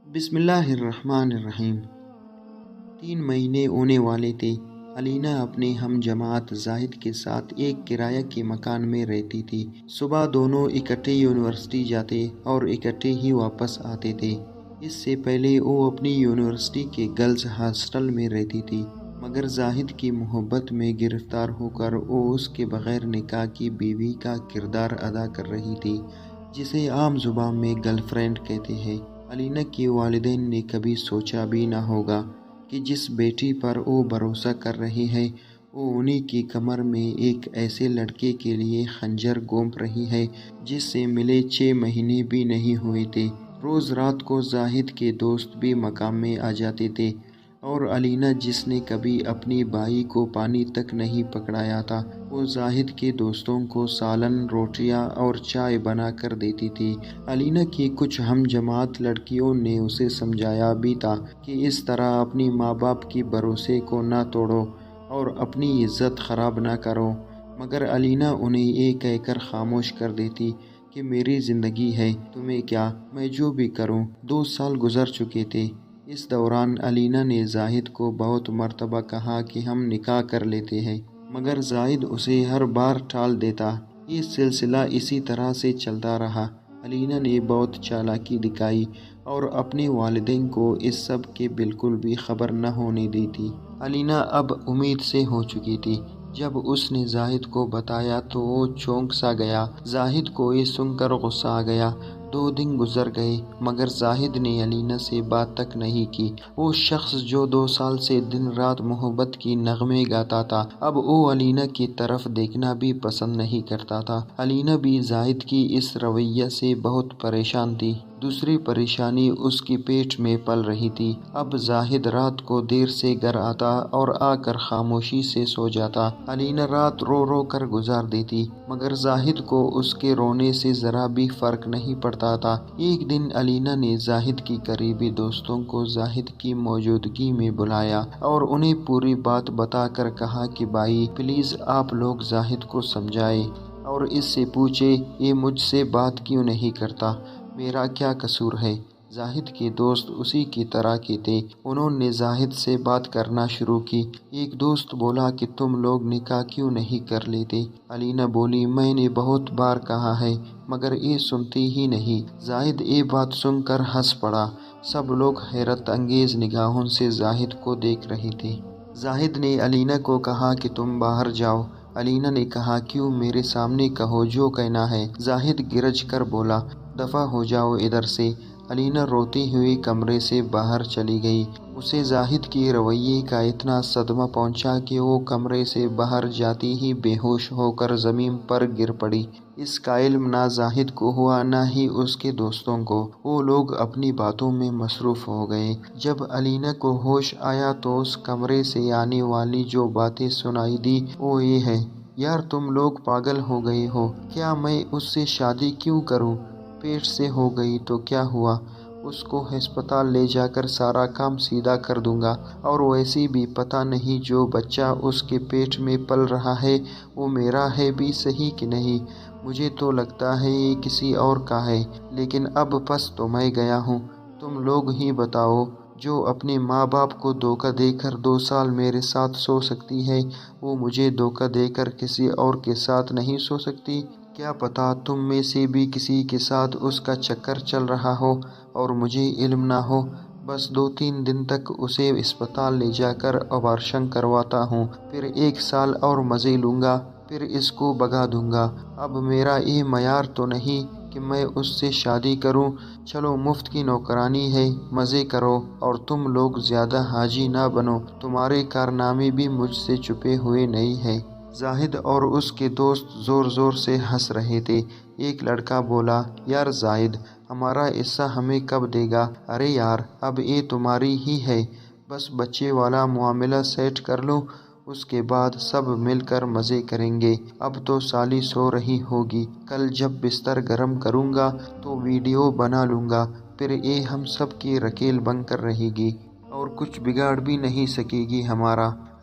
بسم اللہ الرحمن الرحیم۔ 3 مہینے ہونے والے تھے۔ علینا اپنے ہم جماعت زاہد کے ساتھ ایک کرایہ کے مکان میں رہتی تھی۔ صبح دونوں اکٹھے یونیورسٹی جاتے اور اکٹھے ہی واپس آتے تھے۔ اس سے پہلے وہ اپنی یونیورسٹی کے گرلز ہاسٹل میں رہتی تھی، مگر زاہد کی محبت میں گرفتار ہو کر وہ اس کے بغیر نکاح کی بیوی کا کردار ادا کر رہی تھی، جسے عام زبان میں گرل فرینڈ کہتے ہیں۔ علینا کے والدین نے کبھی سوچا بھی نہ ہوگا کہ جس بیٹی پر وہ بھروسہ کر رہی ہے، وہ انہی کی کمر میں ایک ایسے لڑکے کے لیے خنجر گھونپ رہی ہے جس سے ملے 6 مہینے بھی نہیں ہوئے تھے۔ روز رات کو زاہد کے دوست بھی مقام میں آ جاتے تھے، اور علینا جس نے کبھی اپنی بھائی کو پانی تک نہیں پکڑایا تھا، وہ زاہد کے دوستوں کو سالن، روٹیاں اور چائے بنا کر دیتی تھی۔ علینا کی کچھ ہم جماعت لڑکیوں نے اسے سمجھایا بھی تھا کہ اس طرح اپنی ماں باپ کی بھروسے کو نہ توڑو اور اپنی عزت خراب نہ کرو، مگر علینا انہیں یہ کہہ کر خاموش کر دیتی کہ میری زندگی ہے، تمہیں کیا، میں جو بھی کروں۔ 2 سال گزر چکے تھے۔ اس دوران علینا نے زاہد کو بہت مرتبہ کہا کہ ہم نکاح کر لیتے ہیں، مگر زاہد اسے ہر بار ٹال دیتا۔ یہ سلسلہ اسی طرح سے چلتا رہا۔ علینا نے بہت چالاکی دکھائی اور اپنے والدین کو اس سب کے بالکل بھی خبر نہ ہونے دی تھی۔ علینا اب امید سے ہو چکی تھی۔ جب اس نے زاہد کو بتایا تو وہ چونک سا گیا۔ زاہد کو یہ سن کر غصہ آ گیا۔ 2 دن گزر گئے، مگر زاہد نے علینا سے بات تک نہیں کی۔ وہ شخص جو 2 سال سے دن رات محبت کی نغمے گاتا تھا، اب وہ علینا کی طرف دیکھنا بھی پسند نہیں کرتا تھا۔ علینا بھی زاہد کی اس رویے سے بہت پریشان تھی۔ دوسری پریشانی اس کی پیٹ میں پل رہی تھی۔ اب زاہد رات کو دیر سے گھر آتا اور آ کر خاموشی سے سو جاتا۔ علینا رات رو رو کر گزار دیتی، مگر زاہد کو اس کے رونے سے ذرا بھی فرق نہیں پڑتا تھا۔ ایک دن علینا نے زاہد کی قریبی دوستوں کو زاہد کی موجودگی میں بلایا اور انہیں پوری بات بتا کر کہا کہ بھائی پلیز آپ لوگ زاہد کو سمجھائیں اور اس سے پوچھیں یہ مجھ سے بات کیوں نہیں کرتا، میرا کیا قصور ہے۔ زاہد کے دوست اسی کی طرح کے تھے۔ انہوں نے زاہد سے بات کرنا شروع کی۔ ایک دوست بولا کہ تم لوگ نکاح کیوں نہیں کر لیتے؟ علینا بولی میں نے بہت بار کہا ہے، مگر یہ سنتی ہی نہیں۔ زاہد یہ بات سن کر ہنس پڑا۔ سب لوگ حیرت انگیز نگاہوں سے زاہد کو دیکھ رہے تھے۔ زاہد نے علینا کو کہا کہ تم باہر جاؤ۔ علینا نے کہا کیوں، میرے سامنے کہو جو کہنا ہے۔ زاہد گرج کر بولا دفع ہو جاؤ ادھر سے۔ علینا روتی ہوئی کمرے سے باہر چلی گئی۔ اسے زاہد کے رویے کا اتنا صدمہ پہنچا کہ وہ کمرے سے باہر جاتی ہی بے ہوش ہو کر زمین پر گر پڑی۔ اس کا علم نہ زاہد کو ہوا نہ ہی اس کے دوستوں کو۔ وہ لوگ اپنی باتوں میں مصروف ہو گئے۔ جب علینا کو ہوش آیا تو اس کمرے سے آنے والی جو باتیں سنائی دی وہ یہ ہے، یار تم لوگ پاگل ہو گئے ہو کیا، میں اس سے شادی کیوں کروں؟ پیٹ سے ہو گئی تو کیا ہوا، اس کو ہسپتال لے جا کر سارا کام سیدھا کر دوں گا، اور ویسے بھی پتہ نہیں جو بچہ اس کے پیٹ میں پل رہا ہے وہ میرا ہے بھی صحیح کہ نہیں، مجھے تو لگتا ہے یہ کسی اور کا ہے، لیکن اب پس تو میں گیا ہوں۔ تم لوگ ہی بتاؤ، جو اپنے ماں باپ کو دھوکہ دے کر 2 سال میرے ساتھ سو سکتی ہے، وہ مجھے دھوکہ دے کر کسی اور کے ساتھ نہیں سو سکتی؟ کیا پتہ تم میں سے بھی کسی کے ساتھ اس کا چکر چل رہا ہو اور مجھے علم نہ ہو۔ بس 2-3 دن تک اسے اسپتال لے جا کر آپریشن کرواتا ہوں، پھر 1 سال اور مزے لوں گا، پھر اس کو بھگا دوں گا۔ اب میرا یہ معیار تو نہیں کہ میں اس سے شادی کروں۔ چلو مفت کی نوکرانی ہے، مزے کرو، اور تم لوگ زیادہ حاجی نہ بنو، تمہارے کارنامے بھی مجھ سے چھپے ہوئے نہیں ہیں۔ زاہد اور اس کے دوست زور زور سے ہنس رہے تھے۔ ایک لڑکا بولا یار زاہد، ہمارا حصہ ہمیں کب دے گا؟ ارے یار اب یہ تمہاری ہی ہے، بس بچے والا معاملہ سیٹ کر لو، اس کے بعد سب مل کر مزے کریں گے۔ اب تو سالی سو رہی ہوگی، کل جب بستر گرم کروں گا تو ویڈیو بنا لوں گا، پھر یہ ہم سب کی رکیل بن کر رہے گی اور کچھ بگاڑ بھی نہیں سکے گی ہمارا۔